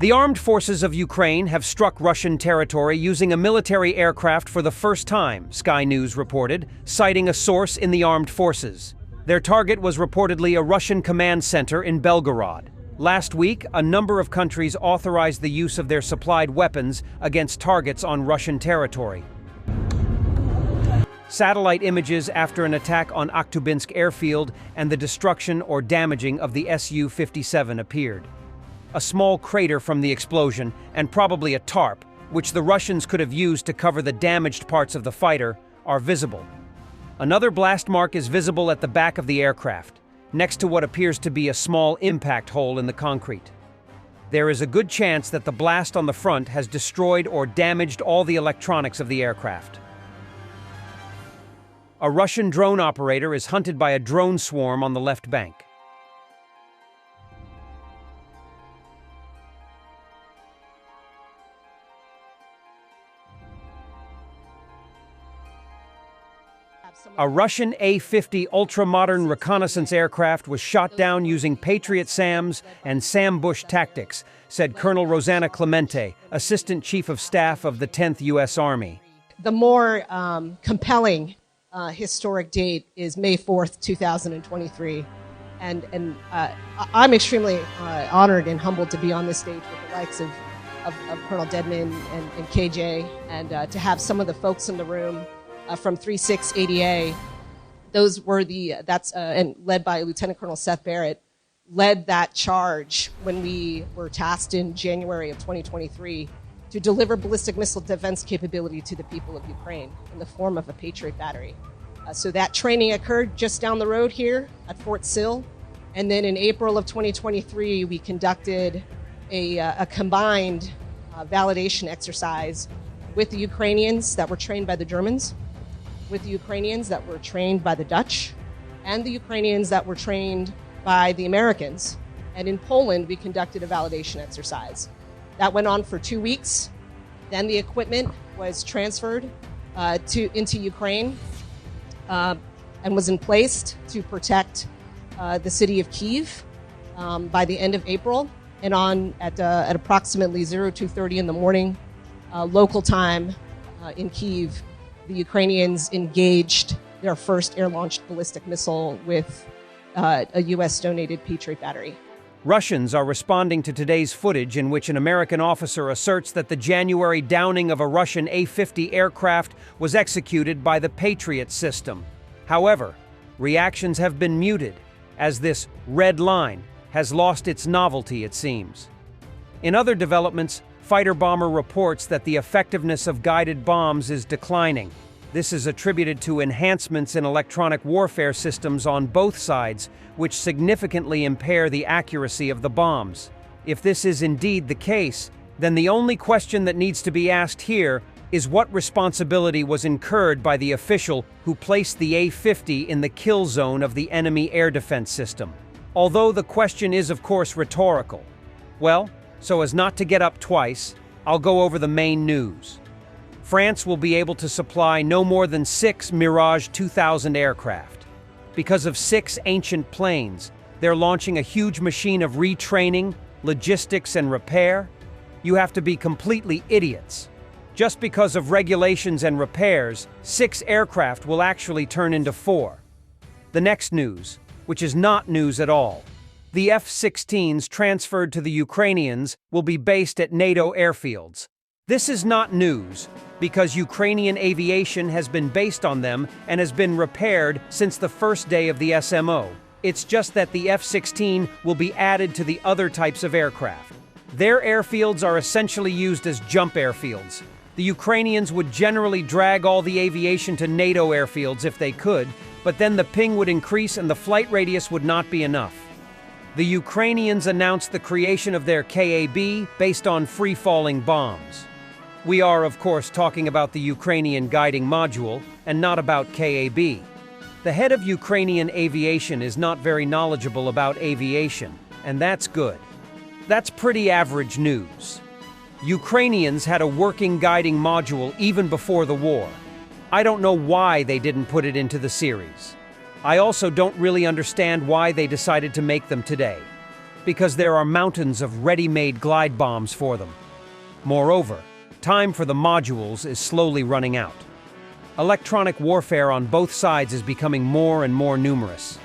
The armed forces of Ukraine have struck Russian territory using a military aircraft for the first time, Sky News reported, citing a source in the armed forces. Their target was reportedly a Russian command center in Belgorod. Last week, a number of countries authorized the use of their supplied weapons against targets on Russian territory. Satellite images after an attack on Akhtubinsk airfield and the destruction or damaging of the Su-57 appeared. A small crater from the explosion, and probably a tarp, which the Russians could have used to cover the damaged parts of the fighter, are visible. Another blast mark is visible at the back of the aircraft, next to what appears to be a small impact hole in the concrete. There is a good chance that the blast on the front has destroyed or damaged all the electronics of the aircraft. A Russian drone operator is hunted by a drone swarm on the left bank. A Russian A-50 ultra-modern reconnaissance aircraft was shot down using Patriot SAMs and SAM Bush tactics, said Colonel Rosanna Clemente, Assistant Chief of Staff of the 10th U.S. Army. The more compelling historic date is May 4th, 2023. And I'm extremely honored and humbled to be on this stage with the likes of Colonel Dedman and KJ, and to have some of the folks in the room from 3-6 ADA. Those were and led by Lieutenant Colonel Seth Barrett, led that charge when we were tasked in January of 2023 to deliver ballistic missile defense capability to the people of Ukraine in the form of a Patriot battery. So that training occurred just down the road here at Fort Sill. And then in April of 2023, we conducted a combined validation exercise with the Ukrainians that were trained by the Germans, with the Ukrainians that were trained by the Dutch, and the Ukrainians that were trained by the Americans. And in Poland, we conducted a validation exercise. That went on for 2 weeks. Then the equipment was transferred into Ukraine and was in place to protect the city of Kyiv by the end of April. And at approximately 02:30 in the morning, local time in Kyiv, the Ukrainians engaged their first air-launched ballistic missile with a U.S.-donated Patriot battery. Russians are responding to today's footage in which an American officer asserts that the January downing of a Russian A-50 aircraft was executed by the Patriot system. However, reactions have been muted, as this red line has lost its novelty, it seems. In other developments, Fighter Bomber reports that the effectiveness of guided bombs is declining. This is attributed to enhancements in electronic warfare systems on both sides, which significantly impair the accuracy of the bombs. If this is indeed the case, then the only question that needs to be asked here is what responsibility was incurred by the official who placed the A-50 in the kill zone of the enemy air defense system. Although the question is, of course, rhetorical. Well, so as not to get up twice, I'll go over the main news. France will be able to supply no more than 6 Mirage 2000 aircraft. Because of 6 ancient planes, they're launching a huge machine of retraining, logistics, and repair. You have to be completely idiots. Just because of regulations and repairs, 6 aircraft will actually turn into 4. The next news, which is not news at all. The F-16s transferred to the Ukrainians will be based at NATO airfields. This is not news, because Ukrainian aviation has been based on them and has been repaired since the first day of the SMO. It's just that the F-16 will be added to the other types of aircraft. Their airfields are essentially used as jump airfields. The Ukrainians would generally drag all the aviation to NATO airfields if they could, but then the ping would increase and the flight radius would not be enough. The Ukrainians announced the creation of their KAB based on free-falling bombs. We are, of course, talking about the Ukrainian guiding module and not about KAB. The head of Ukrainian aviation is not very knowledgeable about aviation, and that's good. That's pretty average news. Ukrainians had a working guiding module even before the war. I don't know why they didn't put it into the series. I also don't really understand why they decided to make them today. because there are mountains of ready-made glide bombs for them. Moreover, time for the modules is slowly running out. Electronic warfare on both sides is becoming more and more numerous.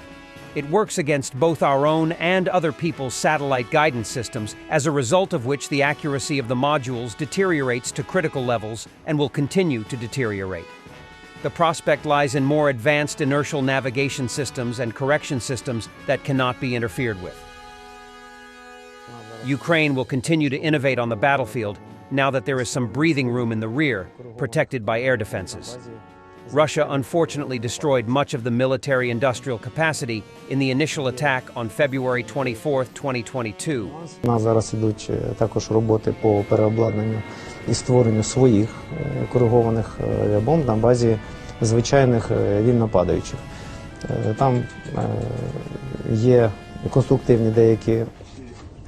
It works against both our own and other people's satellite guidance systems, as a result of which the accuracy of the modules deteriorates to critical levels and will continue to deteriorate. The prospect lies in more advanced inertial navigation systems and correction systems that cannot be interfered with. Ukraine will continue to innovate on the battlefield now that there is some breathing room in the rear, protected by air defenses. Russia unfortunately destroyed much of the military-industrial capacity in the initial attack on February 24, 2022. У нас зараз ідуть також роботи по переобладнанню і створенню своїх коригованих бомб на базі звичайних вільнопадаючих. Там є конструктивні деякі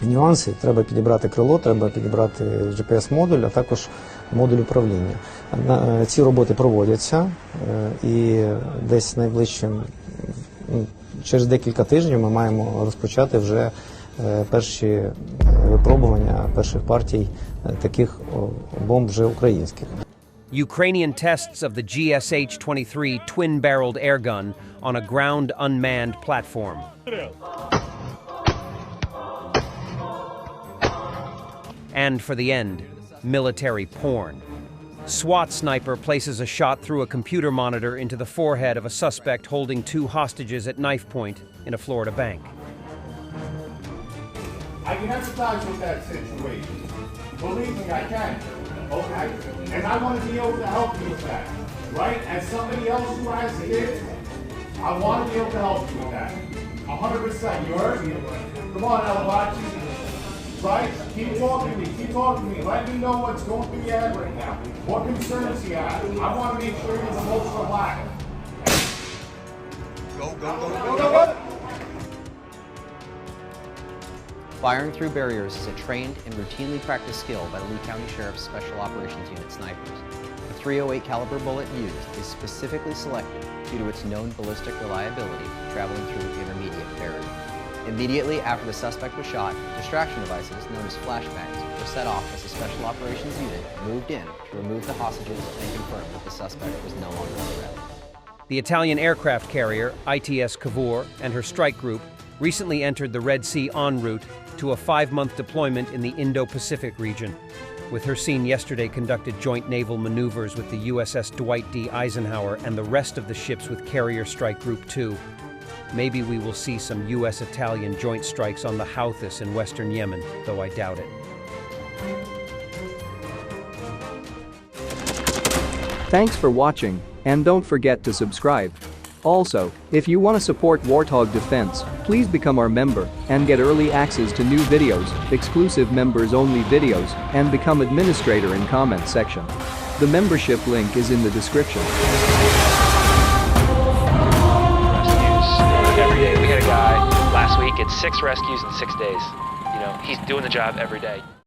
нюанси. Треба підібрати крило, треба підібрати GPS-модуль, а також модуль управління. Ці роботи проводяться і десь найближчим, через декілька тижнів ми маємо розпочати вже перші випробування перших партій таких бомб вже українських. Ukrainian tests of the GSH-23 twin-barreled airgun on a ground unmanned platform. And for the end, military porn. SWAT sniper places a shot through a computer monitor into the forehead of a suspect holding 2 hostages at knife point in a Florida bank. I can empathize with that situation. Believe me, I can. Okay? And I want to be able to help you with that. Right? As somebody else who has kids, I want to be able to help you with that. 100%. You heard me? Come on, Alabachi. Right? Keep talking to me. Keep talking to me. Let me know what's going through your head right now. What concerns you have. I want to make sure you're the most relaxed. Go. Firing through barriers is a trained and routinely practiced skill by the Lee County Sheriff's Special Operations Unit snipers. The .308 caliber bullet used is specifically selected due to its known ballistic reliability traveling through intermediate barrier. Immediately after the suspect was shot, distraction devices known as flashbangs were set off as the Special Operations Unit moved in to remove the hostages and confirm that the suspect was no longer a threat. The Italian aircraft carrier, ITS Cavour, and her strike group recently entered the Red Sea en route to a 5-month deployment in the Indo-Pacific region. With her scene yesterday conducted joint naval maneuvers with the USS Dwight D. Eisenhower and the rest of the ships with Carrier Strike Group 2. Maybe we will see some US-Italian joint strikes on the Houthis in western Yemen, though I doubt it. Thanks for watching, and don't forget to subscribe. Also, if you want to support Warthog Defense, please become our member and get early access to new videos, exclusive members-only videos, and become administrator in comment section. The membership link is in the description. Every day. We had a guy last week, it's 6 rescues in 6 days. You know, he's doing the job every day.